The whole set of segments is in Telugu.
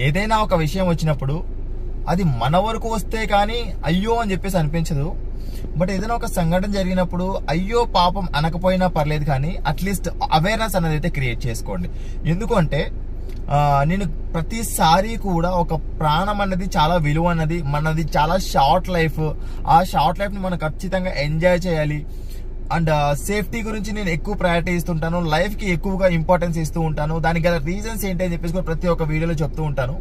ఏదైనా ఒక విషయం వచ్చినప్పుడు అది మన వరకు వస్తే కానీ అయ్యో అని చెప్పేసి అనిపించదు. బట్ ఏదైనా ఒక సంఘటన జరిగినప్పుడు అయ్యో పాపం అనకపోయినా పర్లేదు, కానీ అట్లీస్ట్ అవేర్నెస్ అనేది అయితే క్రియేట్ చేసుకోండి. ఎందుకంటే నేను ప్రతిసారి కూడా ఒక ప్రాణం అన్నది చాలా విలువ అన్నది, మనది చాలా షార్ట్ లైఫ్. ఆ షార్ట్ లైఫ్ ని మనం ఖచ్చితంగా ఎంజాయ్ చేయాలి. అండ్ సేఫ్టీ గురించి నేను ఎక్కువ ప్రయారిటీ ఇస్తుంటాను, లైఫ్ కి ఎక్కువగా ఇంపార్టెన్స్ ఇస్తూ ఉంటాను. దానికి గల రీజన్స్ ఏంటి అని చెప్పేసి ప్రతి ఒక్క వీడియోలో చెప్తూ ఉంటాను.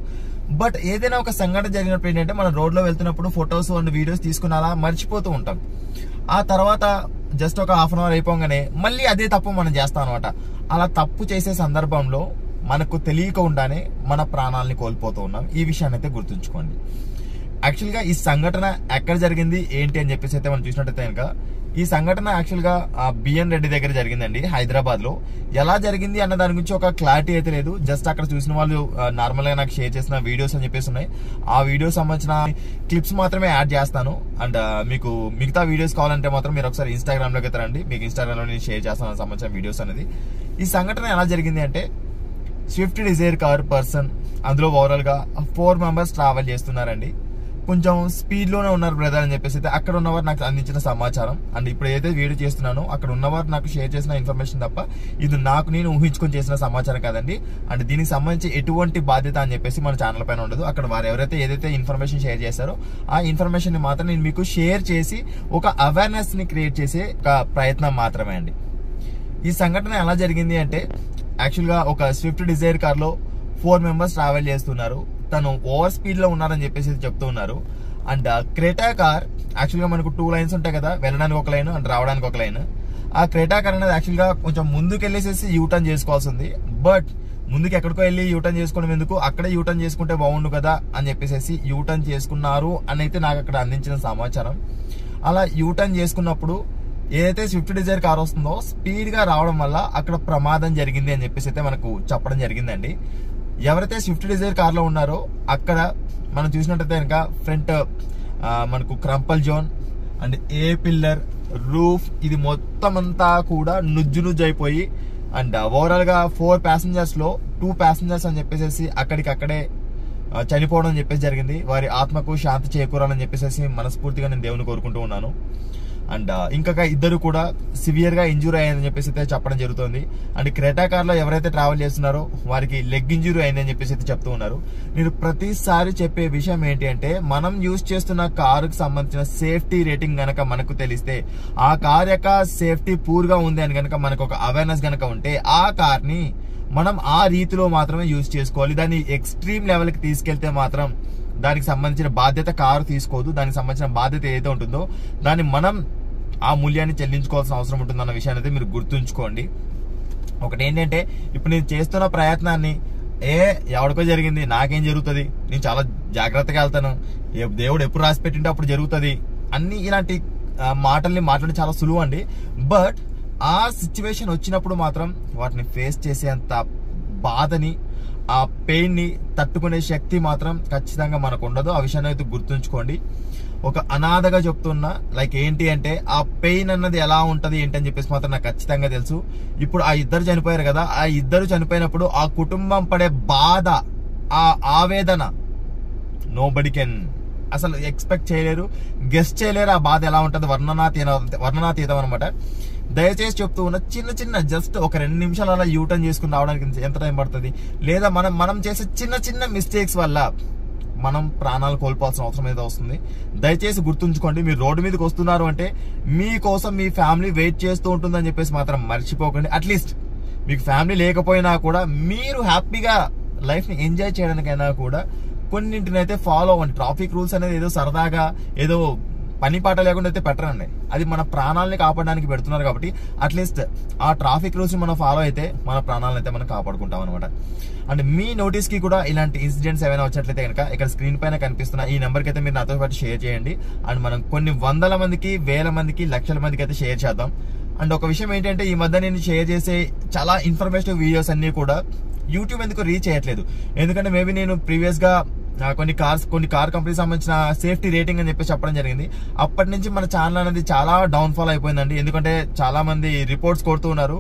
బట్ ఏదైనా ఒక సంఘటన జరిగినప్పుడు ఏంటంటే మనం రోడ్లో వెళ్తున్నప్పుడు ఫొటోస్ అండ్ వీడియోస్ తీసుకుని అలా మర్చిపోతూ ఉంటాం. ఆ తర్వాత జస్ట్ ఒక హాఫ్ అన్ అవర్ అయిపోగానే మళ్ళీ అదే తప్పు మనం చేస్తాం అనమాట. అలా తప్పు చేసే సందర్భంలో మనకు తెలియకుండానే మన ప్రాణాలని కోల్పోతూ ఉన్నాం. ఈ విషయాన్ని అయితే గుర్తుంచుకోండి. యాక్చువల్గా ఈ సంఘటన ఎక్కడ జరిగింది ఏంటి అని చెప్పేసి అయితే మనం చూసినట్టయితే కనుక ఈ సంఘటన యాక్చువల్గా బిఎన్ రెడ్డి దగ్గర జరిగిందండి, హైదరాబాద్ లో. ఎలా జరిగింది అన్న దాని గురించి ఒక క్లారిటీ అయితే లేదు. జస్ట్ అక్కడ చూసిన వాళ్ళు నార్మల్ గా నాకు షేర్ చేసిన వీడియోస్ అని చెప్పేసి ఉన్నాయి. ఆ వీడియోస్ సంబంధించిన క్లిప్స్ మాత్రమే యాడ్ చేస్తాను. అండ్ మీకు మిగతా వీడియోస్ కావాలంటే మాత్రం మీరు ఒకసారి ఇన్స్టాగ్రామ్ లోకి అయితే రండి, మీకు ఇన్స్టాగ్రామ్ లో నేను షేర్ చేస్తాను సంబంధించిన వీడియోస్ అనేది. ఈ సంఘటన ఎలా జరిగింది అంటే స్విఫ్ట్ డిజైర్ కార్ పర్సన్, అందులో ఓవరాల్ గా 4 మెంబర్స్ ట్రావెల్ చేస్తున్నారండి. కొంచెం స్పీడ్ లోనే ఉన్నారు బ్రదర్ అని చెప్పేసి అయితే అక్కడ ఉన్నవారు నాకు అందించిన సమాచారం. అండ్ ఇప్పుడు ఏదైతే వీడియో చేస్తున్నానో అక్కడ ఉన్నవారు నాకు షేర్ చేసిన ఇన్ఫర్మేషన్ తప్ప ఇది నాకు నేను ఊహించుకొని చేసిన సమాచారం కాదండి. అండ్ దీనికి సంబంధించి ఎటువంటి బాధ్యత అని చెప్పేసి మన ఛానల్ పైన ఉండదు. అక్కడ వారు ఎవరైతే ఏదైతే ఇన్ఫర్మేషన్ షేర్ చేశారో ఆ ఇన్ఫర్మేషన్ ని మాత్రం నేను మీకు షేర్ చేసి ఒక అవేర్నెస్ ని క్రియేట్ చేసే ఒక ప్రయత్నం మాత్రమే అండి. ఈ సంఘటన ఎలా జరిగింది అంటే యాక్చువల్గా ఒక స్విఫ్ట్ డిజైర్ కార్ లో 4 మెంబర్స్ ట్రావెల్ చేస్తున్నారు. తను ఓవర్ స్పీడ్ లో ఉన్నారని చెప్పేసి చెప్తూ ఉన్నారు. అండ్ క్రెటా కార్ యాక్చువల్గా మనకు 2 లైన్స్ ఉంటాయి కదా, వెళ్ళడానికి ఒక లైన్ అండ్ రావడానికి ఒక లైన్. ఆ క్రెటా కార్ అనేది యాక్చువల్గా కొంచెం ముందుకు వెళ్ళేసేసి యూటర్న్ చేసుకోవాల్సి ఉంది. బట్ ముందుకు ఎక్కడికో వెళ్ళి యూటర్న్ చేసుకోవడం ఎందుకు, అక్కడే యూటర్న్ చేసుకుంటే బాగుండు కదా అని చెప్పేసి యూటర్న్ చేసుకున్నారు అని అయితే నాకు అక్కడ అందించిన సమాచారం. అలా యూటర్న్ చేసుకున్నప్పుడు ఏదైతే స్విఫ్ట్ డిజైర్ కార్ వస్తుందో స్పీడ్ గా రావడం వల్ల అక్కడ ప్రమాదం జరిగింది అని చెప్పేసి అయితే మనకు చెప్పడం జరిగిందండి. ఎవరైతే స్విఫ్ట్ డిజైర్ కార్ లో ఉన్నారో అక్కడ మనం చూసినట్టయితే కనుక ఫ్రంట్ మనకు crumple zone and A pillar roof ఇది మొత్తం అంతా కూడా నుజ్జు అయిపోయి అండ్ ఓవరాల్ గా 4 ప్యాసింజర్స్ లో 2 ప్యాసింజర్స్ అని చెప్పేసి అక్కడికక్కడే చనిపోవడం అని చెప్పేసి జరిగింది. వారి ఆత్మకు శాంతి చేకూరాలని చెప్పేసి మనస్ఫూర్తిగా నేను దేవుని కోరుకుంటూ ఉన్నాను. అండ్ ఇంకొక 2 కూడా సివియర్ గా ఇంజూరీ అయ్యిందని చెప్పేసి అయితే చెప్పడం జరుగుతుంది. అండ్ క్రెటా కార్ లో ఎవరైతే ట్రావెల్ చేస్తున్నారో వారికి లెగ్ ఇంజూరీ అయిందని చెప్పేసి అయితే చెప్తూ ఉన్నారు. నేను ప్రతిసారి చెప్పే విషయం ఏంటి అంటే మనం యూజ్ చేస్తున్న కారుకు సంబంధించిన సేఫ్టీ రేటింగ్ గనక మనకు తెలిస్తే, ఆ కార్ యొక్క సేఫ్టీ పూర్ గా ఉంది అని గనక మనకు ఒక అవేర్నెస్ గనక ఉంటే ఆ కార్ ని మనం ఆ రీతిలో మాత్రమే యూజ్ చేసుకోవాలి. దాన్ని ఎక్స్ట్రీమ్ లెవెల్ కి తీసుకెళ్తే మాత్రం దానికి సంబంధించిన బాధ్యత కారు తీసుకోదు. దానికి సంబంధించిన బాధ్యత ఏదైతే ఉంటుందో దాన్ని మనం ఆ మూల్యాన్ని చెల్లించుకోవాల్సిన అవసరం ఉంటుందన్న విషయాన్ని అయితే మీరు గుర్తుంచుకోండి. ఒకటి ఏంటంటే ఇప్పుడు నేను చేస్తున్న ప్రయత్నాన్ని ఎవరికో జరిగింది నాకేం జరుగుతుంది, నేను చాలా జాగ్రత్తగా వెళ్తాను, దేవుడు ఎప్పుడు రాసి పెట్టింటే అప్పుడు జరుగుతుంది అన్ని ఇలాంటి మాటల్ని మాట్లాడి చాలా సులువు అండి. బట్ ఆ సిచ్యువేషన్ వచ్చినప్పుడు మాత్రం వాటిని ఫేస్ చేసేంత బాధని ఆ పెయిన్ ని తట్టుకునే శక్తి మాత్రం ఖచ్చితంగా మనకు ఉండదు. ఆ విషయాన్ని అయితే గుర్తుంచుకోండి. ఒక అనాథగా చెప్తున్నా లైక్ ఏంటి అంటే ఆ పెయిన్ అన్నది ఎలా ఉంటది ఏంటి అని చెప్పేసి మాత్రం నాకు ఖచ్చితంగా తెలుసు. ఇప్పుడు ఆ 2 చనిపోయారు కదా, ఆ 2 చనిపోయినప్పుడు ఆ కుటుంబం పడే బాధ, ఆ ఆవేదన నోబడి కెన్ అసలు ఎక్స్పెక్ట్ చేయలేరు, గెస్ట్ చేయలేరు. ఆ బాధ ఎలా ఉంటది వర్ణనాతీతం అనమాట. దయచేసి చెప్తూ ఉన్న చిన్న జస్ట్ ఒక 2 నిమిషాలు అలా యూటర్న్ చేసుకుని రావడానికి ఎంత టైం పడుతుంది, లేదా మనం చేసే చిన్న మిస్టేక్స్ వల్ల మనం ప్రాణాలు కోల్పోవాల్సిన అవసరం ఏదో వస్తుంది. దయచేసి గుర్తుంచుకోండి, మీరు రోడ్డు మీదకి వస్తున్నారు అంటే మీకోసం మీ ఫ్యామిలీ వెయిట్ చేస్తూ ఉంటుందని చెప్పేసి మాత్రం మర్చిపోకండి. అట్లీస్ట్ మీకు ఫ్యామిలీ లేకపోయినా కూడా మీరు హ్యాపీగా లైఫ్ ని ఎంజాయ్ చేయడానికైనా కూడా కొన్నింటిని అయితే ఫాలో అవ్వండి. ట్రాఫిక్ రూల్స్ అనేది ఏదో సరదాగా ఏదో పని పాట లేకుండా అయితే పెట్టరండి. అది మన ప్రాణాలని కాపాడడానికి పెడుతున్నారు కాబట్టి అట్లీస్ట్ ఆ ట్రాఫిక్ రూల్స్ ని మనం ఫాలో అయితే మన ప్రాణాలను అయితే మనం కాపాడుకుంటాం అనమాట. అండ్ మీ నోటీస్ కి కూడా ఇలాంటి ఇన్సిడెంట్స్ ఏమైనా వచ్చినట్లయితే కనుక ఇక్కడ స్క్రీన్ పైన కనిపిస్తున్న ఈ నెంబర్ కి అయితే మీరు నాతో పాటు షేర్ చేయండి. అండ్ మనం కొన్ని 100 మందికి 1000 మందికి లక్షల మందికి అయితే షేర్ చేద్దాం. అండ్ ఒక విషయం ఏంటంటే ఈ మధ్య నేను షేర్ చేసే చాలా ఇన్ఫర్మేటివ్ వీడియోస్ అన్ని కూడా యూట్యూబ్ ఎందుకు రీచ్ చేయట్లేదు. ఎందుకంటే మేబీ నేను ప్రీవియస్ గా కొన్ని కార్ కంపెనీకి సంబంధించిన సేఫ్టీ రేటింగ్ అని చెప్పేసి చెప్పడం జరిగింది. అప్పటి నుంచి మన ఛానల్ అనేది చాలా డౌన్ ఫాల్ అయిపోయిందండి. ఎందుకంటే చాలా మంది రిపోర్ట్స్ కొడుతూ ఉన్నారు.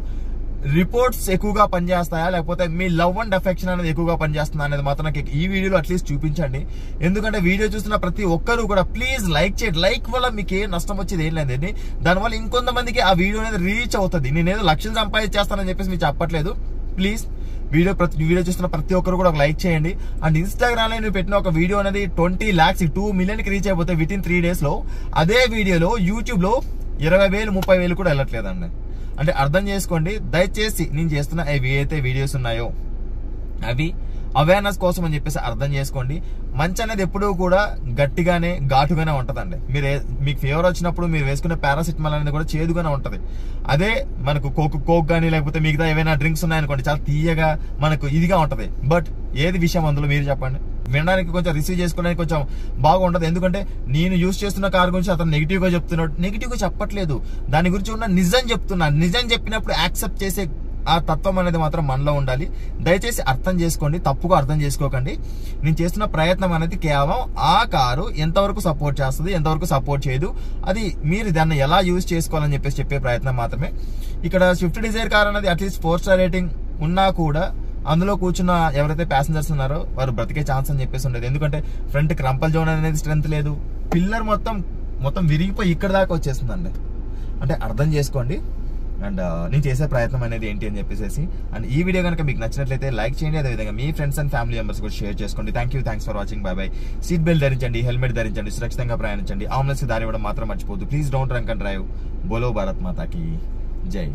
రిపోర్ట్స్ ఎక్కువగా పనిచేస్తాయా లేకపోతే మీ లవ్ అండ్ అఫెక్షన్ అనేది ఎక్కువగా పనిచేస్తుందా అనేది మాత్రం నాకు ఈ వీడియోలో అట్లీస్ట్ చూపించండి. ఎందుకంటే వీడియో చూస్తున్న ప్రతి ఒక్కరు కూడా ప్లీజ్ లైక్ చేయండి. లైక్ వల్ల మీకు ఏం నష్టం వచ్చేది ఏం లేదండి. దానివల్ల ఇంకొంతమందికి ఆ వీడియో అనేది రీచ్ అవుతుంది. నేనేదో లక్షలు సంపాదించేస్తానని చెప్పేసి మీకు చెప్పట్లేదు. ప్లీజ్ వీడియో చూస్తున్న ప్రతి ఒక్కరు కూడా ఒక లైక్ చేయండి. అండ్ ఇన్స్టాగ్రామ్ లో నేను పెట్టిన ఒక వీడియో అనేది 20 lakhs 2 million కి రీచ్ అయిపోతే విత్ ఇన్ 3 days లో అదే వీడియోలో యూట్యూబ్ లో 20,000 30,000 కూడా వెళ్ళట్లేదండి. అంటే అర్థం చేసుకోండి. దయచేసి నేను చేస్తున్న ఏవైతే వీడియోస్ ఉన్నాయో అవి అవేర్నెస్ కోసం అని చెప్పేసి అర్థం చేసుకోండి. మంచి అనేది ఎప్పుడూ కూడా గట్టిగానే ఘాటుగానే ఉంటదండి. మీకు ఫీవర్ వచ్చినప్పుడు మీరు వేసుకునే పారాసిటమాల్ అనేది కూడా చేదుగానే ఉంటది. అదే మనకు కోక్ కానీ లేకపోతే మిగతా ఏవైనా డ్రింక్స్ ఉన్నాయనుకోండి చాలా తీయగా మనకు ఇదిగా ఉంటది. బట్ ఏది విషయం అందులో మీరు చెప్పండి. వినడానికి కొంచెం రిసీవ్ చేసుకోవడానికి కొంచెం బాగుంటది. ఎందుకంటే నేను యూజ్ చేస్తున్న కార్ గురించి అతను నెగిటివ్ గా చెప్తున్నాడు. నెగిటివ్ గా చెప్పట్లేదు, దాని గురించి ఉన్న నిజం చెప్తున్నాను. నిజం చెప్పినప్పుడు యాక్సెప్ట్ చేసే ఆ తత్వం అనేది మాత్రం మనలో ఉండాలి. దయచేసి అర్థం చేసుకోండి, తప్పుగా అర్థం చేసుకోకండి. నేను చేస్తున్న ప్రయత్నం అనేది కేవలం ఆ కారు ఎంతవరకు సపోర్ట్ చేస్తుంది, ఎంతవరకు సపోర్ట్ చేయదు, అది మీరు దాన్ని ఎలా యూజ్ చేసుకోవాలని చెప్పేసి చెప్పే ప్రయత్నం మాత్రమే. ఇక్కడ స్విఫ్ట్ డిజైర్ కార్ అనేది అట్లీస్ట్ 4 star రేటింగ్ ఉన్నా కూడా అందులో కూర్చున్న ఎవరైతే ప్యాసింజర్స్ ఉన్నారో వారు బ్రతికే ఛాన్స్ అని చెప్పేసి ఉండేది. ఎందుకంటే ఫ్రంట్ క్రంపల్ జోన్ అనేది స్ట్రెంత్ లేదు, పిల్లర్ మొత్తం విరిగిపోయి ఇక్కడ దాకా వచ్చేస్తుందండి. అంటే అర్థం చేసుకోండి. అండ్ నేను చేసే ప్రయత్నం అనేది ఏంటి అని చెప్పేసి. అండ్ ఈ వీడియో కనుక మీకు నచ్చినట్లయితే లైక్ చేయండి. అదేవిధంగా మీ ఫ్రెండ్స్ అండ్ ఫ్యామిలీ మెంబర్స్ కూడా షేర్ చేసుకోండి. Thanks for watching. Bye. Seat belt ధరించండి, హెల్మెట్ ధరించండి, సురక్షితంగా ప్రయాణించండి. ఆంబులెన్స్ దారి ఇవ్వడం మాత్రం మర్చిపోద్దు. Please don't drunk and drive. బోలో భారత్ మాతాకి జై.